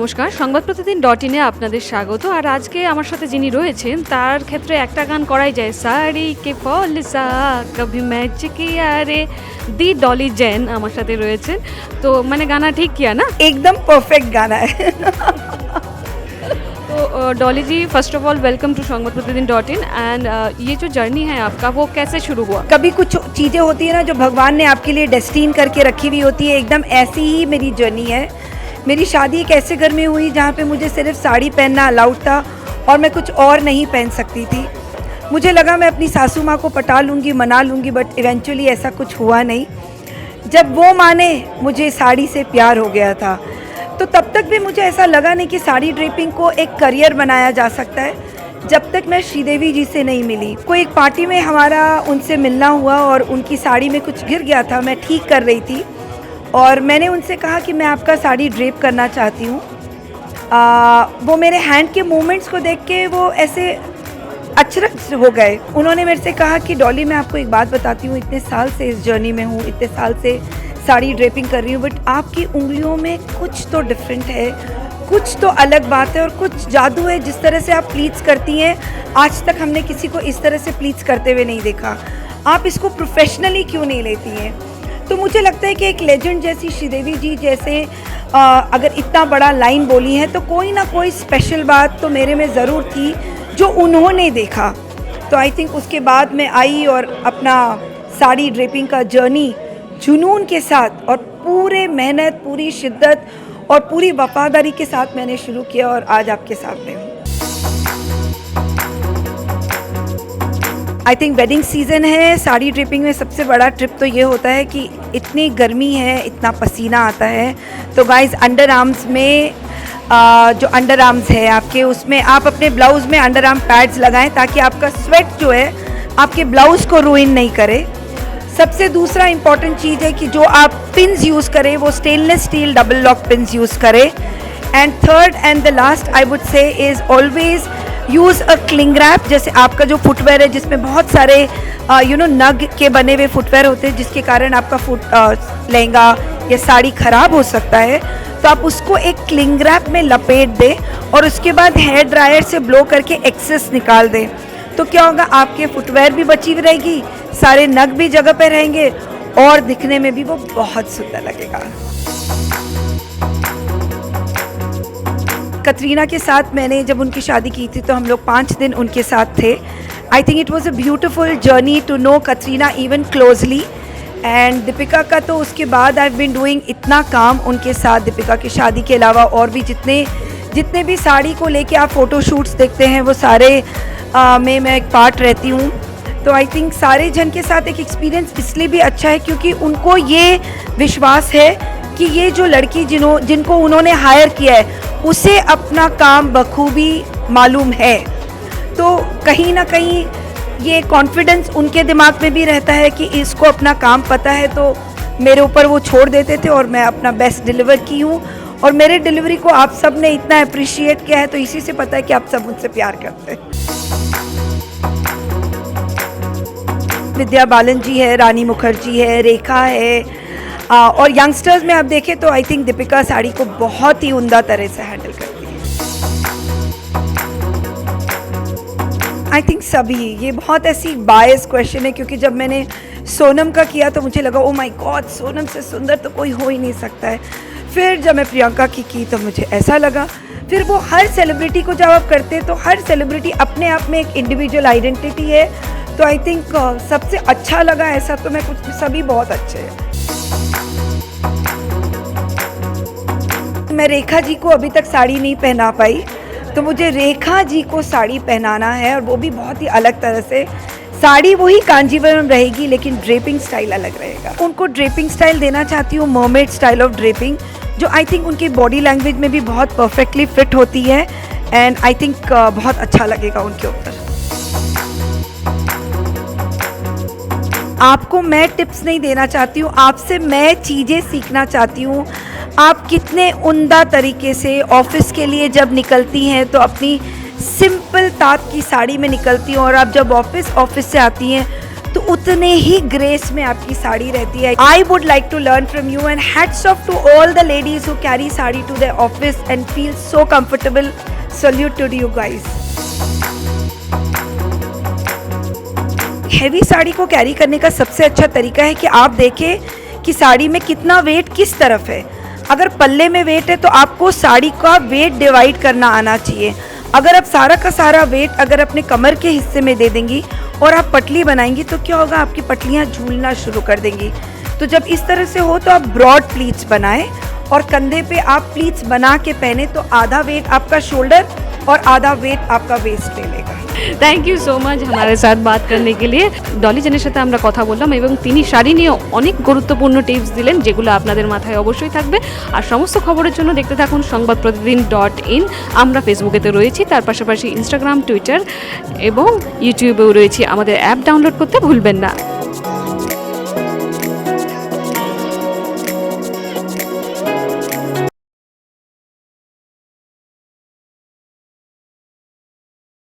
নমস্কার, সংবাদ প্রতিদিন .in-এ আপনাদের স্বাগত। আর আজকে আমার সাথে যিনি রয়েছেন তার ক্ষেত্রে একটা গান করাই যায়, সাড়ি কে ফল সা কভি ম্যাচ কিয়া রে, দি ডলি জैन আমার সাথে রয়েছেন। তো মানে গানা ঠিক কিয়া না? एकदम परफेक्ट गाना है। तो Dolly ji, first of all welcome to Sambad Pratidin .in। And ये जो जर्नी है आपका वो कैसे शुरू हुआ? कभी कुछ चीज़ें होती है ना जो भगवान ने आपके लिए डेस्टिन करके रखी हुई होती है, एकदम ऐसी ही मेरी जर्नी है। मेरी शादी एक ऐसे घर में हुई जहाँ पे मुझे सिर्फ साड़ी पहनना अलाउड था और मैं कुछ और नहीं पहन सकती थी। मुझे लगा मैं अपनी सासू माँ को पटा लूँगी, मना लूँगी, बट इवेंचुअली ऐसा कुछ हुआ नहीं। जब वो माने, मुझे साड़ी से प्यार हो गया था। तो तब तक भी मुझे ऐसा लगा नहीं कि साड़ी ड्रेपिंग को एक करियर बनाया जा सकता है, जब तक मैं श्रीदेवी जी से नहीं मिली। कोई एक पार्टी में हमारा उनसे मिलना हुआ और उनकी साड़ी में कुछ गिर गया था, मैं ठीक कर रही थी और मैंने उनसे कहा कि मैं आपका साड़ी ड्रेप करना चाहती हूँ। वो मेरे हैंड के मूवमेंट्स को देख के वो ऐसे अचरज हो गए। उन्होंने मेरे से कहा कि डॉली, मैं आपको एक बात बताती हूँ, इतने साल से इस जर्नी में हूँ, इतने साल से साड़ी ड्रेपिंग कर रही हूँ, बट आपकी उंगलियों में कुछ तो डिफरेंट है, कुछ तो अलग बात है और कुछ जादू है। जिस तरह से आप प्लीट्स करती हैं, आज तक हमने किसी को इस तरह से प्लीट्स करते हुए नहीं देखा। आप इसको प्रोफेशनली क्यों नहीं लेती हैं? तो मुझे लगता है कि एक लेजेंड जैसी श्रीदेवी जी जैसे अगर इतना बड़ा लाइन बोली है तो कोई ना कोई स्पेशल बात तो मेरे में ज़रूर थी जो उन्होंने देखा। तो आई थिंक उसके बाद मैं आई और अपना साड़ी ड्रेपिंग का जर्नी जुनून के साथ और पूरे मेहनत, पूरी शिद्दत और पूरी वफादारी के साथ मैंने शुरू किया और आज आपके सामने हूँ। आई थिंक वेडिंग सीज़न है, साड़ी ड्रिपिंग में सबसे बड़ा ट्रिप तो ये होता है कि इतनी गर्मी है, इतना पसीना आता है। तो गाइस, अंडर आर्म्स में जो अंडर आर्म्स है आपके, उसमें आप अपने ब्लाउज़ में अंडर आर्म पैड्स लगाएं ताकि आपका स्वेट जो है आपके ब्लाउज़ को रुइन नहीं करे। सबसे दूसरा इम्पॉर्टेंट चीज़ है कि जो आप पिन्स यूज़ करें वो stainless steel double lock pins use करें। And third and the last I would say is always use a cling wrap. जैसे आपका जो फुटवेयर है जिसमें बहुत सारे नग के बने हुए फुटवेयर होते हैं, जिसके कारण आपका लहंगा या साड़ी ख़राब हो सकता है, तो आप उसको एक क्लिंग रैप में लपेट दें और उसके बाद हेयर ड्रायर से ब्लो करके एक्सेस निकाल दें। तो क्या होगा, आपके फुटवेयर भी बची हुई रहेगी, सारे नग भी जगह पे रहेंगे और दिखने में भी वो बहुत सुंदर लगेगा। कतरीना के साथ मैंने जब उनकी शादी की थी तो हम लोग 5 दिन उनके साथ थे। I think it was a beautiful journey to know Katrina even closely. And Deepika का तो उसके बाद आई हैव बीन डूइंग इतना काम उनके साथ। दीपिका की शादी के अलावा और भी जितने भी साड़ी को लेके आप फ़ोटोशूट्स देखते हैं वो सारे में मैं एक पार्ट रहती हूँ। तो आई थिंक सारे जन के साथ एक एक्सपीरियंस इसलिए भी अच्छा है क्योंकि उनको ये विश्वास है कि ये जो लड़की जिनको उन्होंने हायर किया है उसे अपना काम बखूबी मालूम है। तो कहीं ना कहीं ये कॉन्फिडेंस उनके दिमाग में भी रहता है कि इसको अपना काम पता है, तो मेरे ऊपर वो छोड़ देते थे और मैं अपना बेस्ट डिलीवर की हूँ। और मेरे डिलीवरी को आप सब ने इतना अप्रिशिएट किया है, तो इसी से पता है कि आप सब मुझसे प्यार करते हैं। विद्या बालन जी है, रानी मुखर्जी है, रेखा है, और यंगस्टर्स में आप देखें तो आई थिंक दीपिका साड़ी को बहुत ही उम्दा तरह से हैंडल करती है। आई थिंक सभी, ये बहुत ऐसी बायस क्वेश्चन है क्योंकि जब मैंने सोनम का किया तो मुझे लगा ओ माय गॉड, सोनम से सुंदर तो कोई हो ही नहीं सकता है। फिर जब मैं प्रियंका की तो मुझे ऐसा लगा। फिर वो हर सेलिब्रिटी को जब आप करते हैं तो हर सेलिब्रिटी अपने आप में एक इंडिविजुअल आइडेंटिटी है। तो आई थिंक सबसे अच्छा लगा ऐसा तो मैं कुछ, सभी बहुत अच्छे हैं। मैं रेखा जी को अभी तक साड़ी नहीं पहना पाई, तो मुझे रेखा जी को साड़ी पहनाना है और वो भी बहुत ही अलग तरह से। साड़ी वही कांजीवरम रहेगी लेकिन ड्रेपिंग स्टाइल अलग रहेगा। उनको ड्रेपिंग स्टाइल देना चाहती हूँ, मर्मेड स्टाइल ऑफ ड्रेपिंग, जो आई थिंक उनकी बॉडी लैंग्वेज में भी बहुत परफेक्टली फिट होती है। एंड आई थिंक बहुत अच्छा लगेगा उनके ऊपर। आपको मैं टिप्स नहीं देना चाहती हूँ, आपसे मैं चीज़ें सीखना चाहती हूँ। आप कितने उम्दा तरीके से ऑफिस के लिए जब निकलती हैं तो अपनी सिंपल तात की साड़ी में निकलती हैं, और आप जब ऑफिस से आती हैं तो उतने ही ग्रेस में आपकी साड़ी रहती है. I would like to learn from you and hats off to all the ladies who carry sari to their office and feel so comfortable. Salute to you guys. Heavy sari को कैरी करने का सबसे अच्छा तरीका है कि आप देखें कि साड़ी में कितना वेट किस तरफ है. अगर पल्ले में वेट है तो आपको साड़ी का वेट डिवाइड करना आना चाहिए. अगर आप सारा का सारा वेट अगर अपने कमर के हिस्से में दे देंगी और आप पटली बनाएंगी तो क्या होगा, आपकी पटलियाँ झूलना शुरू कर देंगी. तो जब इस तरह से हो तो आप ब्रॉड प्लीट्स बनाएं और कंधे पे आप प्लीट्स बना के पहने तो आधा वेट आपका शोल्डर और आधा वेट आपका वेस्ट ले लेगा. থ্যাংক ইউ সো মাচ हमारे साथ बात करने के लिए. ডলি জেনের সাথে আমরা কথা বললাম এবং তিনি শাড়ি নিয়ে অনেক গুরুত্বপূর্ণ টিপস দিলেন যেগুলো আপনাদের মাথায় অবশ্যই থাকবে. আর সমস্ত খবরের জন্য দেখতে থাকুন সংবাদপ্রতিদিন.in. আমরা ফেসবুকেতে রয়েছি, তার পাশাপাশি ইনস্টাগ্রাম, টুইটার এবং ইউটিউবেও রয়েছি. আমাদের অ্যাপ ডাউনলোড করতে ভুলবেন না.